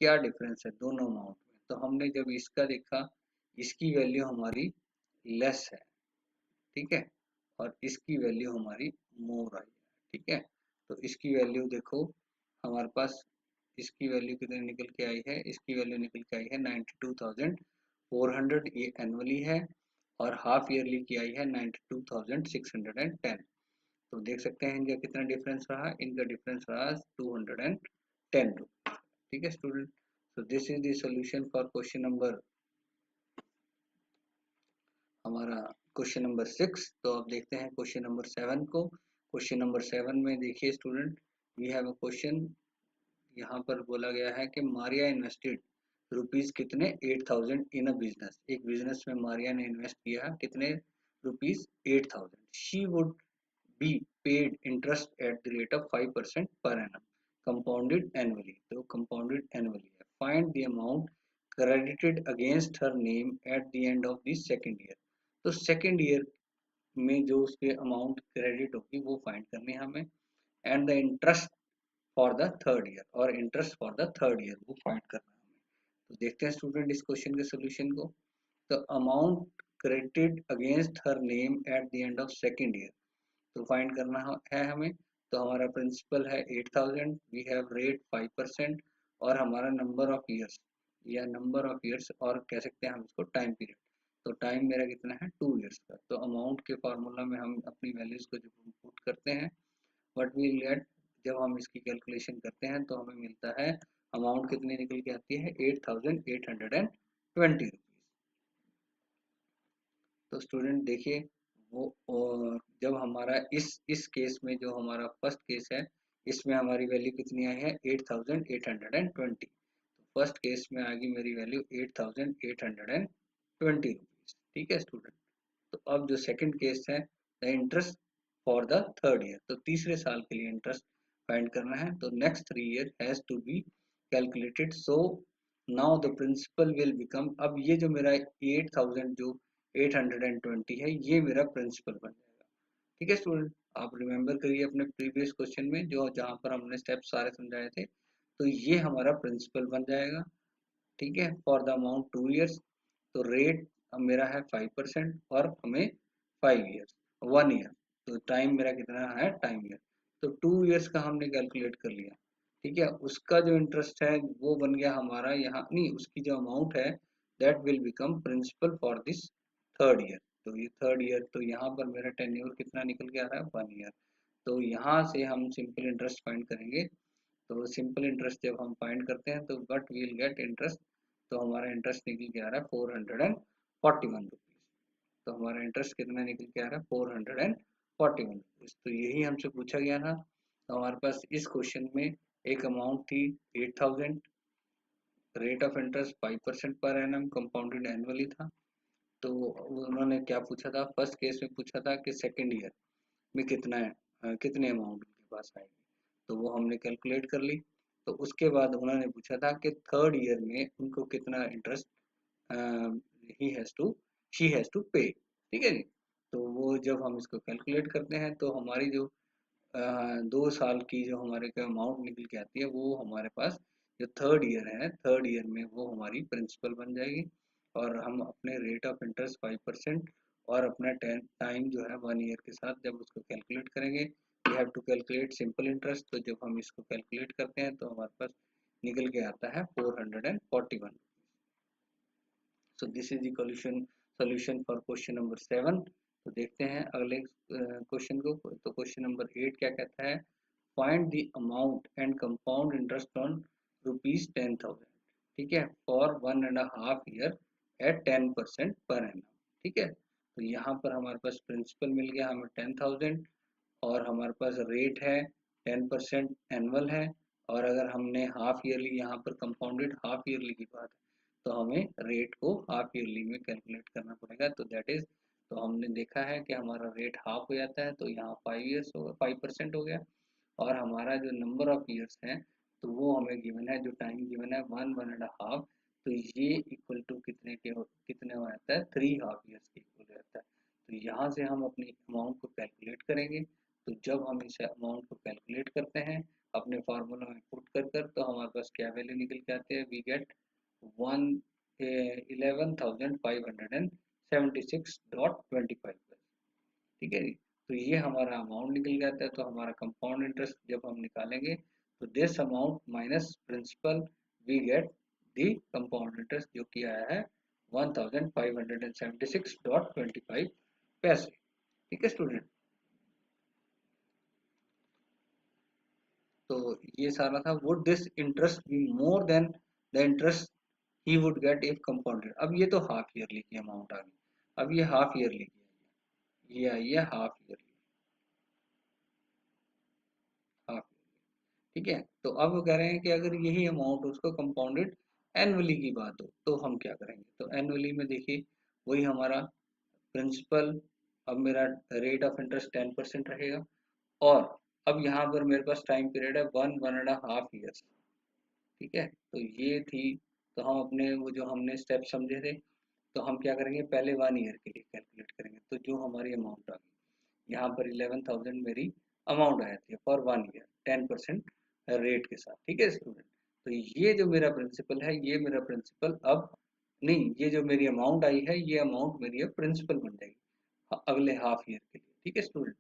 S1: क्या डिफरेंस है दोनों अमाउंट में। तो हमने जब इसका देखा, इसकी वैल्यू हमारी लेस है। ठीक है, और इसकी वैल्यू हमारी मोर आई है। ठीक है, तो इसकी वैल्यू देखो हमारे पास, इसकी वैल्यू कितनी निकल के आई है, इसकी वैल्यू निकल के आई है 92,400, ये एनुअली है, और हाफ ईयरली की आई है 92,610। तो देख सकते हैं इनका कितना डिफरेंस रहा, इनका डिफरेंस रहा 210 रुपीज। ठीक है student, so this is the solution for question number हमारा क्वेश्चन नंबर 6। तो अब देखते हैं क्वेश्चन नंबर 7 को। क्वेश्चन नंबर 7 में देखिए student, we have a question. यहाँ पर बोला गया है कि मारिया इन्वेस्टेड रुपीज कितने 8,000 इन अ बिजनेस। एक बिजनेस में मारिया ने इन्वेस्ट किया कितने rupees 8,000। She would be paid interest at the rate of 5% per annum compounded annually. तो कंपाउंडेड एनुअली है। Find the amount credited against her name at the end of the second year। तो second year में जो उसके amount credit होगी वो find करनी है हमें, and the interest for the third year, और interest for the third year वो फाइंड करना है हमें। तो देखते हैं स्टूडेंट इस क्वेश्चन के सोल्यूशन को। तो amount credited against her name at the end of second year, तो फाइंड करना है हमें। तो हमारा प्रिंसिपल है 8,000, वी हैव रेट 5%, और हमारा नंबर ऑफ ईयर्स या नंबर ऑफ ईयर्स, और कह सकते हैं हम इसको टाइम पीरियड। तो टाइम मेरा कितना है 2 ईयर्स का। तो अमाउंट के फार्मूला में हम अपनी वैल्यूज को जब पुट करते हैं व्हाट वी गेट, जब हम इसकी कैलकुलेशन करते हैं तो हमें मिलता है अमाउंट कितनी निकल के आती है 8,820 रुपीज। तो स्टूडेंट देखिए वो जब हमारा इस केस में जो हमारा फर्स्ट केस है इसमें हमारी वैल्यू कितनी आई है 8,820। तो फर्स्ट केस में आएगी मेरी वैल्यू 8,820 रुपीज। ठीक है स्टूडेंट, तो अब जो सेकंड केस है the interest for the third year, तो तीसरे साल के लिए इंटरेस्ट फाइंड करना है। तो next 3 year has to be calculated, so now the principal will become, अब ये जो मेरा 8,000 जो 820 है ये मेरा प्रिंसिपल बन जाएगा। ठीक है स्टूडेंट, आप रिमेंबर करिए अपने प्रीवियस क्वेश्चन में जो जहाँ पर हमने स्टेप सारे समझाए थे, तो ये हमारा प्रिंसिपल बन जाएगा। ठीक है, फॉर द अमाउंट 2 ईयर्स, तो रेट अब मेरा है 5% और हमें 5 ईयर्स 1 ईयर, तो टाइम मेरा कितना है टाइम ईयर, तो 2 ईयर्स का हमने कैलकुलेट कर लिया। ठीक है, उसका जो इंटरेस्ट है वो बन गया हमारा यहाँ, नहीं उसकी जो अमाउंट है that will become principal for this third year. तो ये थर्ड ईयर, तो यहाँ पर मेरा टेन्योर कितना निकल के आ रहा है 1 ईयर। तो यहाँ से हम सिंपल इंटरेस्ट फाइंड करेंगे। तो सिंपल इंटरेस्ट जब हम फाइंड करते हैं तो बट वील गेट इंटरेस्ट, तो हमारा इंटरेस्ट निकल के आ रहा है 441 रुपीज। तो हमारा इंटरेस्ट कितना निकल के आ रहा है 441 रुपीज। तो यही हमसे पूछा गया था। तो हमारे पास इस क्वेश्चन में एक अमाउंट थी 8,000, rate of interest 5% per annum compounded annually था। तो उन्होंने क्या पूछा था, फर्स्ट केस में पूछा था कि सेकेंड ईयर में कितना है, कितने अमाउंट उनके पास आएगी, तो वो हमने कैलकुलेट कर ली। तो उसके बाद उन्होंने पूछा था कि थर्ड ईयर में उनको कितना interest he has to she has to pay. ठीक है जी, तो वो जब हम इसको कैलकुलेट करते हैं तो हमारी जो 2 साल की जो हमारे का अमाउंट निकल के आती है वो हमारे पास जो थर्ड ईयर है, थर्ड ईयर में वो हमारी प्रिंसिपल बन जाएगी, और हम अपने रेट ऑफ इंटरेस्ट 5% और अपना टाइम जो है 1 ईयर के साथ जब उसको कैलकुलेट करेंगे we have to calculate simple interest. तो जब हम इसको कैलकुलेट करते हैं तो हमारे पास निकल के आता है 441। सो this is the solution for question number 7। तो देखते हैं अगले क्वेश्चन को। तो क्वेश्चन नंबर 8 क्या कहता है, find the amount and compound interest on ₹10,000, ठीक है, for 1.5 year eight 10% per annum, ठीक है। तो यहाँ पर हमारे पास प्रिंसिपल मिल गया हमें 10,000 और हमारे पास रेट है 10% एनुअल है। और अगर हमने हाफ ईयरली यहाँ पर कंपाउंडेड हाफ ईयरली की बात है तो हमें रेट को हाफ ईयरली में कैलकुलेट करना पड़ेगा। तो दैट इज, तो हमने देखा है कि हमारा रेट हाफ हो जाता है तो यहाँ 5 ईयर्स होगा, 5% हो गया। और हमारा जो नंबर ऑफ ईयर्स है तो वो हमें गिवन है, जो टाइम गिवन है 1.5, तो ये इक्वल टू कितने हो जाता है, 3.5 ईयर्स के इक्वल हो जाता है। तो यहाँ से हम अपनी अमाउंट को कैलकुलेट करेंगे। तो जब हम इस अमाउंट को कैलकुलेट करते हैं अपने फार्मूला में पुट कर तो हमारे पास क्या वैल्यू निकल के आती है, वी गेट 11,576.25, ठीक है जी। तो ये हमारा अमाउंट निकल जाता है। तो हमारा कंपाउंड इंटरेस्ट जब हम निकालेंगे तो this amount minus principal we get the compound interest जो कि आया है 1576.25 पैसे, ठीक है स्टूडेंट। तो ये सारा था, would this interest be more than the interest he would get if compounded. अब ये तो हाफ ईयरली की अमाउंट आ गई, अब ये हाफ ईयरली की है, ये आई है हाफ ईयरली, हाफ, ठीक है। तो अब वो कह रहे हैं कि अगर यही अमाउंट उसको कंपाउंडेड एनुअली की बात हो तो हम क्या करेंगे। तो एनुअली में देखिए वही हमारा प्रिंसिपल, अब मेरा रेट ऑफ इंटरेस्ट 10% रहेगा। और अब यहाँ पर मेरे पास टाइम पीरियड है 1.5 ईयर्स, ठीक है। तो ये थी, तो हम अपने वो जो हमने स्टेप समझे थे तो हम क्या करेंगे, पहले 1 ईयर के लिए कैलकुलेट करेंगे। तो जो हमारी अमाउंट आ गई यहाँ पर 11,000 मेरी अमाउंट आ जाती है फॉर 1 ईयर 10% रेट के साथ, ठीक है स्टूडेंट। तो ये जो मेरा प्रिंसिपल है, ये मेरा प्रिंसिपल अब नहीं, ये जो मेरी अमाउंट आई है ये अमाउंट मेरी अब प्रिंसिपल बन जाएगी अगले हाफ ईयर के लिए, ठीक है स्टूडेंट।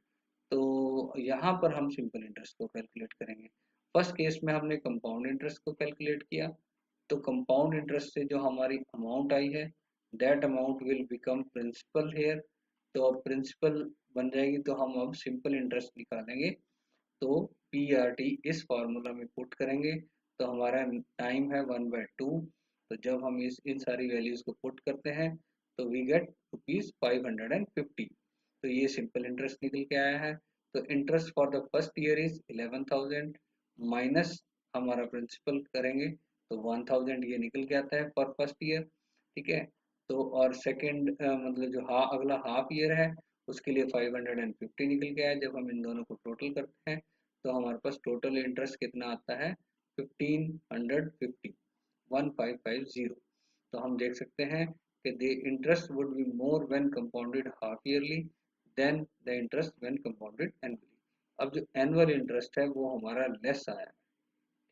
S1: तो यहाँ पर हम सिंपल इंटरेस्ट को कैलकुलेट करेंगे। फर्स्ट केस में हमने कंपाउंड इंटरेस्ट को कैलकुलेट किया। तो कंपाउंड इंटरेस्ट से जो हमारी अमाउंट आई है that amount will become principal here. तो अब प्रिंसिपल बन जाएगी तो हम अब सिंपल इंटरेस्ट निकालेंगे। तो पी आर टी इस फॉर्मूला में पुट करेंगे तो हमारा टाइम है 1/2। तो जब हम इस इन सारी वैल्यूज को पुट करते हैं तो वी गेट ₹550। तो ये सिंपल इंटरेस्ट निकल के आया है। तो interest for the first year is 11,000 minus हमारा प्रिंसिपल करेंगे तो 1,000 ये निकल के आता है फॉर फर्स्ट ईयर, ठीक है। तो और सेकंड मतलब जो अगला हाफ ईयर है उसके लिए 550 निकल के आया। जब हम इन दोनों को टोटल करते हैं तो हमारे पास टोटल इंटरेस्ट कितना आता है, 1550, 1550। तो हम देख सकते हैं कि the interest would be more when compounded half yearly than the interest when compounded annually. अब जो एनुअल इंटरेस्ट है वो हमारा लेस आया,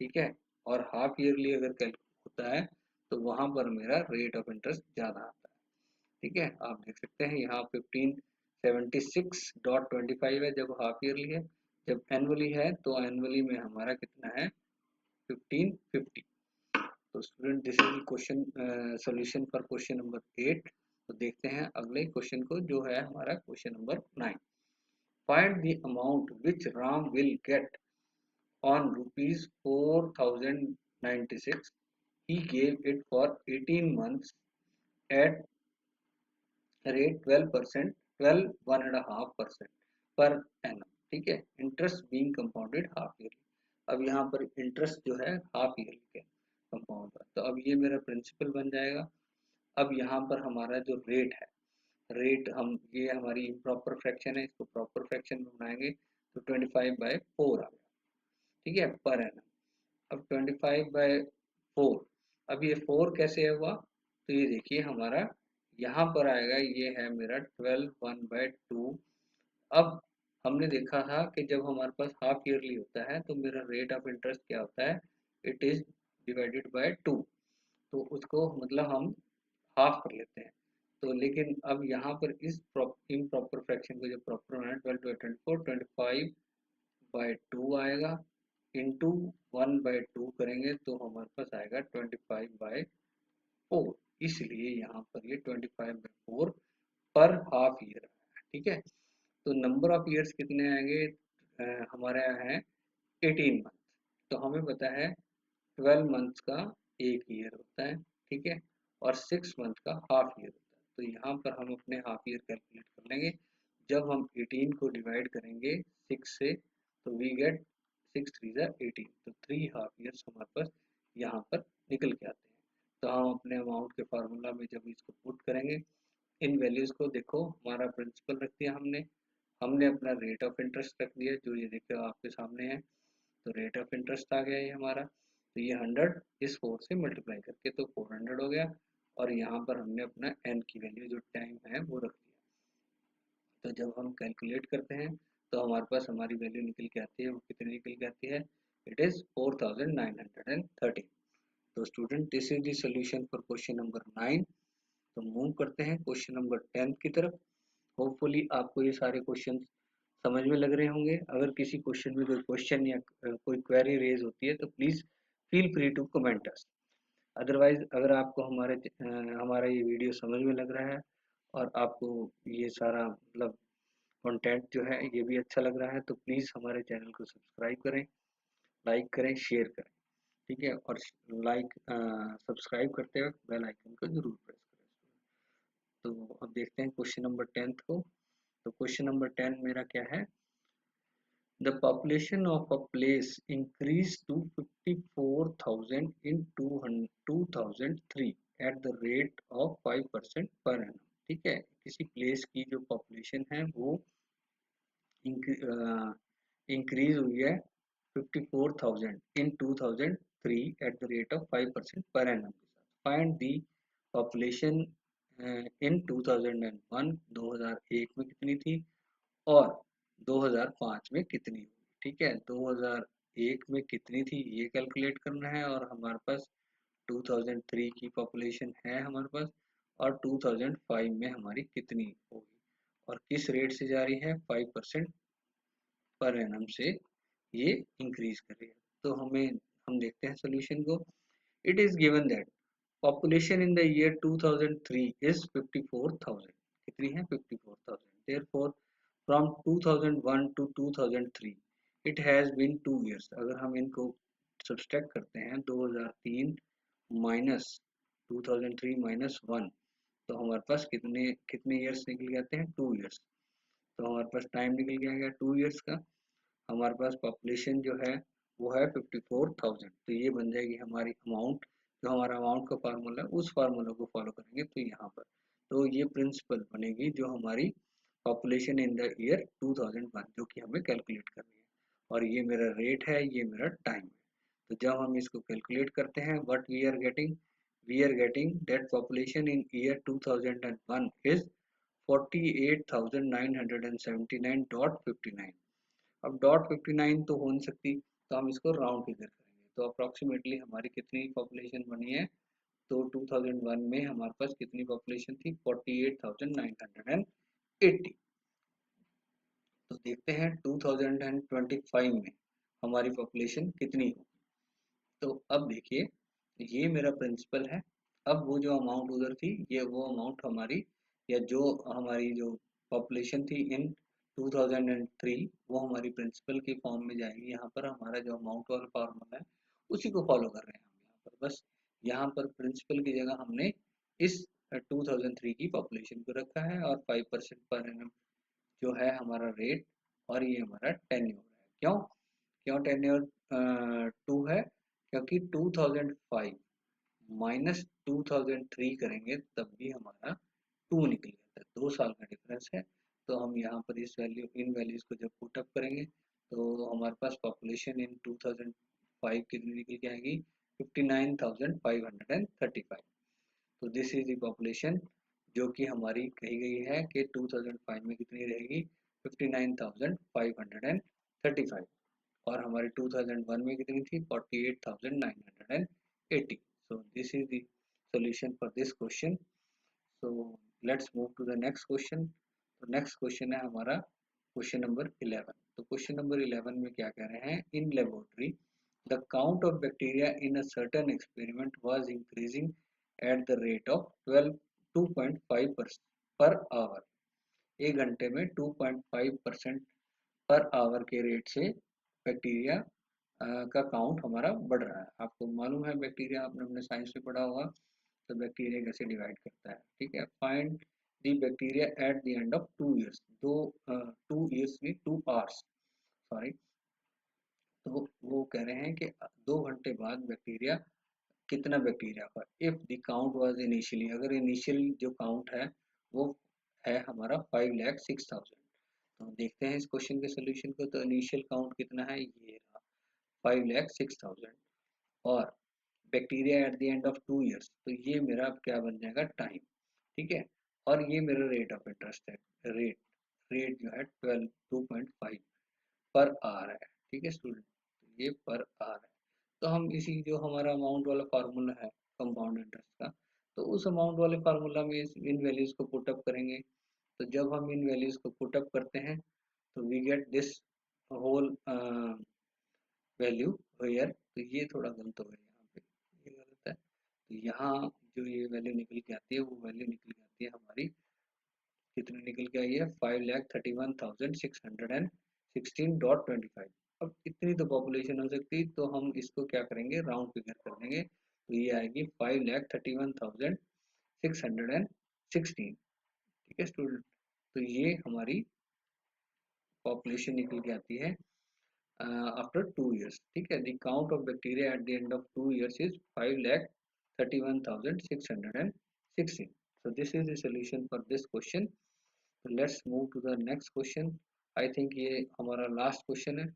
S1: ठीक है। और हाफ ईयरली अगर कैलकुलेट होता है तो वहां पर मेरा रेट ऑफ इंटरेस्ट ज्यादा आता है, ठीक है। आप देख सकते हैं यहाँ 1576.25 है जब हाफ ईयरली है, जब एनुअली है तो एनुअली में हमारा कितना है 1550। तो student this is question solution for question number 8। तो देखते हैं अगले क्वेश्चन को जो है हमारा question number 9। Find the amount which Ram will get on ₹4,096 he gave it for 18 months at rate 12%, 12.5% per annum, ठीक है। Interest being compounded half yearly. अब यहाँ पर इंटरेस्ट जो है हाफ ईयरली के कंपाउंड पर, तो अब ये मेरा प्रिंसिपल बन जाएगा। अब यहाँ पर हमारा जो रेट है, रेट हम ये हमारी प्रॉपर फ्रैक्शन है, इसको प्रॉपर फ्रैक्शन में बनाएंगे तो 25/4 आ गया, ठीक है, पर एनम। अब 25/4, अब ये 4 कैसे हुआ, तो ये देखिए हमारा यहाँ पर आएगा, ये है मेरा 12 1/2। अब हमने देखा था कि जब हमारे पास हाफ ईयरली होता है तो मेरा रेट ऑफ इंटरेस्ट क्या होता है, इट इज डिवाइडेड बाय 2। तो उसको मतलब हम हाफ कर लेते हैं। तो लेकिन अब यहाँ पर इस इम्प्रॉपर फ्रैक्शन को जब प्रॉपर होना है 12 2 24 25 25/2 आएगा, इंटू 1/2 करेंगे तो हमारे पास आएगा 25/4। इसलिए यहाँ पर ये 25/4 पर हाफ ईयर है। ठीक है, तो नंबर ऑफ ईयर्स कितने आएंगे, हमारे यहाँ है 18 मंथ। तो हमें पता है 12 मंथ्स का एक ईयर होता है। ठीक है, और 6 मंथ का हाफ ईयर होता है। तो यहाँ पर हम अपने हाफ ईयर कैलकुलेट कर लेंगे। जब हम 18 को डिवाइड करेंगे 6 से तो वी गेट 6 3 ज़ा 18, तो 3 हाफ ईयर्स हमारे पास यहाँ पर निकल के आते हैं। तो हम अपने अमाउंट के फार्मूला में जब इसको पुट करेंगे, इन वैल्यूज को देखो, हमारा प्रिंसिपल रख दिया हमने, हमने अपना रेट ऑफ इंटरेस्ट रख दिया जो ये देखो आपके सामने है। तो रेट ऑफ इंटरेस्ट आ गया ये हमारा, तो ये 100 इस 4 से मल्टीप्लाई करके तो 400 हो गया। और यहाँ पर हमने अपना n की वैल्यू जो टाइम है वो रख दिया। तो जब हम कैलकुलेट करते हैं तो हमारे पास हमारी वैल्यू निकल के आती है, वो कितनी निकल के आती है, इट इज 4930। तो student this is the solution for question number 9। तो मूव करते हैं क्वेश्चन नंबर 10 की तरफ। होपफुली आपको ये सारे क्वेश्चन समझ में लग रहे होंगे। अगर किसी क्वेश्चन में कोई क्वेश्चन या कोई क्वेरी रेज होती है तो please feel free to comment us. Otherwise अगर आपको हमारा ये वीडियो समझ में लग रहा है और आपको ये सारा मतलब कंटेंट जो है ये भी अच्छा लग रहा है तो प्लीज हमारे चैनल को सब्सक्राइब करें, लाइक करें, शेयर करें। ठीक है, और लाइक सब्सक्राइब करते वक्त बेल आइकन को जरूर प्रेस करें। तो अब देखते हैं क्वेश्चन नंबर 10 को। तो क्वेश्चन नंबर 10 मेरा क्या है, the population of a place increased to 54,000 in 2003 at the rate of 5% per annum। ठीक है, किसी प्लेस की जो पॉपुलेशन है वो इंक्रीज हुई है 54,000 इन 2003 at the rate of 5% per annum के साथ। फाइंड दी पॉपुलेशन इन 2001, 2001 में कितनी थी और 2005 में कितनी हुई। ठीक है, 2001 में कितनी थी ये कैलकुलेट करना है, और हमारे पास 2003 की पॉपुलेशन है हमारे पास, और 2005 में हमारी कितनी होगी और किस रेट से जा रही है, 5% पर एनम से ये इंक्रीज कर रही है। तो हम देखते हैं सोल्यूशन को। It is given that population in the year 2003 is 54,000। कितनी है, 54,000। therefore from 2001 to 2003 it has been 2 years। अगर हम इनको सब्सट्रैक्ट करते हैं 2003 माइनस 2003 माइनस 1 तो हमारे पास कितने कितने ईयर्स निकल जाते हैं, 2 ईयर्स। तो हमारे पास टाइम निकल गया 2 ईयर्स का। हमारे पास पॉपुलेशन जो है वो है 54,000। तो ये बन जाएगी हमारी अमाउंट, जो हमारा अमाउंट का फार्मूला है उस फार्मूला को फॉलो करेंगे तो यहाँ पर तो ये प्रिंसिपल बनेगी जो हमारी पॉपुलेशन इन द ईयर 2001 जो कि हमें कैलकुलेट करनी है। और ये मेरा रेट है, ये मेरा टाइम है। तो जब हम इसको कैलकुलेट करते हैं what we are getting that population in year 2001 is 48,979.59। अब डॉट 59 तो हो नहीं सकती, तो हम इसको राउंड फिगर करेंगे। तो अप्रोक्सीमेटली हमारी कितनी पॉपुलेशन बनी है, तो 2001 में हमारे पास कितनी पॉपुलेशन थी, 48,980। तो देखते हैं 2025 में हमारी पॉपुलेशन कितनी होगी। तो अब देखिए ये मेरा प्रिंसिपल है। अब वो जो अमाउंट उधर थी ये वो अमाउंट हमारी या जो हमारी जो पॉपुलेशन थी इन 2003 वो हमारी प्रिंसिपल की फॉर्म में जाएगी। यहाँ पर हमारा जो अमाउंट वाला फार्मूला है उसी को फॉलो कर रहे हैं हम यहाँ पर। बस यहाँ पर प्रिंसिपल की जगह हमने इस 2003 की पॉपुलेशन को रखा है और 5% पर एनम जो है हमारा रेट, और ये हमारा टेन्योर है। क्यों क्यों टेन्योर 2 है, क्योंकि 2005 माइनस 2003 करेंगे तब भी हमारा 2 निकल जाता है, 2 साल का डिफरेंस है। तो हम यहाँ पर इस वैल्यू इन वैल्यूज को जब पुट अप करेंगे तो हमारे पास पॉपुलेशन इन 2005 कितनी निकल के आएगी, 59,535। तो दिस इज द पॉपुलेशन जो कि हमारी कही गई है कि 2005 में कितनी रहेगी, 59,535। और हमारे 2001 में कितनी थी, 48,980। so this is the solution for this question। so let's move to the next question। तो नेक्स्ट क्वेश्चन है हमारा क्वेश्चन नंबर 11। तो क्वेश्चन नंबर 11 में क्या कह रहे हैं, in laboratory the count of bacteria in a certain experiment was increasing at the rate of 2.5 per hour. 1 घंटे में 2.5% पर आवर के रेट से बैक्टीरिया का काउंट हमारा बढ़ रहा है। आपको मालूम है बैक्टीरिया, आपने अपने साइंस में पढ़ा होगा, तो बैक्टीरिया कैसे डिवाइड करता है। ठीक है, find the bacteria eight the end of 2 years, 2 years में 2 आवर्स, सॉरी। तो वो कह रहे हैं कि 2 घंटे बाद बैक्टीरिया, कितना बैक्टीरिया पर, if the count was initially, अगर इनिशियल जो काउंट है वो है हमारा 5,06,000। तो हम देखते हैं इस क्वेश्चन के सोल्यूशन को। तो इनिशियल काउंट कितना है, ये रहा 5,06,000, और bacteria eight the end of 2 years, तो ये मेरा क्या बन जाएगा, टाइम। ठीक है, और ये मेरा रेट ऑफ इंटरेस्ट है, रेट रेट जो है 2.5 पर आवर है। ठीक है स्टूडेंट, तो ये पर आवर है। तो हम इसी जो हमारा अमाउंट वाला फार्मूला है कंपाउंड इंटरेस्ट का, तो उस अमाउंट वाले फार्मूला में इन वैल्यूज को पुटअप करेंगे। तो जब हम इन वैल्यूज को पुटअप करते हैं तो we get this whole value here. तो ये थोड़ा गलत हो गया यहाँ पे, ये गलत है। तो यहाँ जो ये वैल्यू निकल के आती है, वो वैल्यू निकल के आती है हमारी, कितनी निकल के आई है, 5,31,616.25। अब इतनी तो पॉपुलेशन हो सकती, तो हम इसको क्या करेंगे, राउंड फिगर कर देंगे। तो ये आएगी 5,31,616। ठीक है स्टूडेंट, तो ये हमारी पॉपुलेशन निकल के आती है आफ्टर 2 ईयर्स। ठीक है, the count of bacteria eight the end of 2 years is 5,31,616। So this is the solution for this question. So let's move to the next question. I think ये हमारा लास्ट क्वेश्चन है।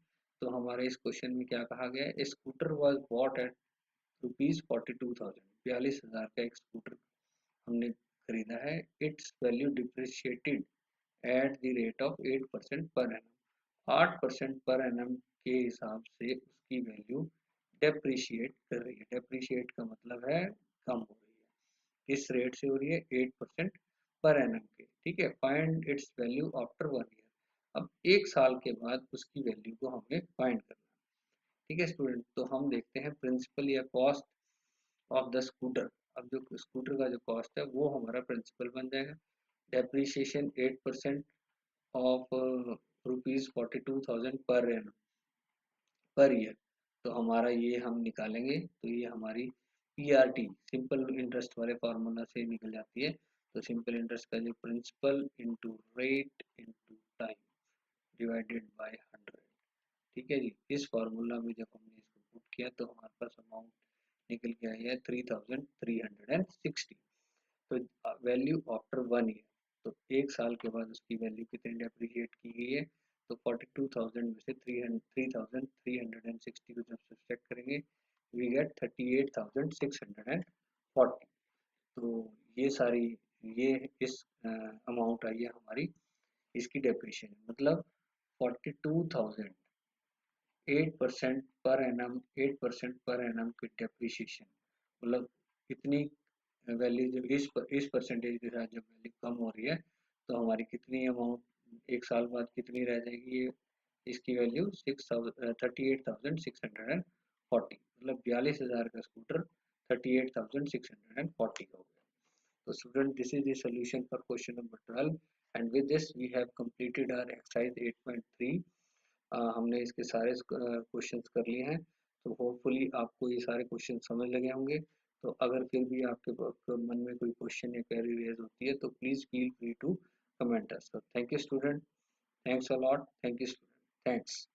S1: तो हमारे इस question में क्या कहा गया है, स्कूटर वॉज बॉट एट ₹42,000, 42,000 का एक स्कूटर हमने खरीदा है। It's value depreciated at the rate of 8% per annum. 8% per annum के हिसाब से उसकी वैल्यू डेप्रिशिएट कर रही है। डेप्रिशिएट का मतलब है कम हो रही है। किस रेट से हो रही है, 8% पर एनम के। ठीक है, find its value after 1 year. अब 1 साल के बाद उसकी वैल्यू को हमें फाइंड करना है। ठीक है स्टूडेंट, तो हम देखते हैं प्रिंसिपल या कॉस्ट ऑफ द स्कूटर। अब जो स्कूटर का जो कॉस्ट है वो हमारा प्रिंसिपल बन जाएगा। Depreciation 8% of ₹42,000 per year. तो हमारा ये हम निकालेंगे, तो ये हमारी PRT, सिंपल इंटरेस्ट वाले फार्मूला से निकल जाती है। तो सिंपल इंटरेस्ट का जो principal into rate into time divided by 100। ठीक है जी, इस फार्मूला में जब हमने इसको पुट किया तो हमारे पास अमाउंट निकल के आई है 3,360। तो वैल्यू आफ्टर 1 ईयर, तो 1 साल के बाद उसकी वैल्यू कितनी डेप्रिशिएट की गई है। तो 42,000 में से 3,360 को जब सब्ट्रैक्ट करेंगे, वी गेट 38,640। तो ये सारी, ये इस अमाउंट आई है हमारी, इसकी डेप्रिशिएशन मतलब 42,000, 8% पर एनम, 8% पर एनम की डेप्रिशिएशन, मतलब इतनी वैल्यू जब इस परसेंटेज के साथ जब वैल्यू कम हो रही है, तो हमारी कितनी अमाउंट 1 साल बाद कितनी रह जाएगी, ये इसकी वैल्यू 38,640, मतलब 42,000 का स्कूटर 38,640 हो गया। So student, this is the solution for question number 12, and with this we have completed our exercise 8.3। हमने इसके सारे क्वेश्चंस कर लिए हैं। तो होपफुली आपको ये सारे क्वेश्चन समझ लगे होंगे। तो अगर फिर भी आपके मन में कोई क्वेश्चन या क्वेरी रेज होती है तो please feel free to comment us. So thank you student, thanks a lot, thank you student, thanks।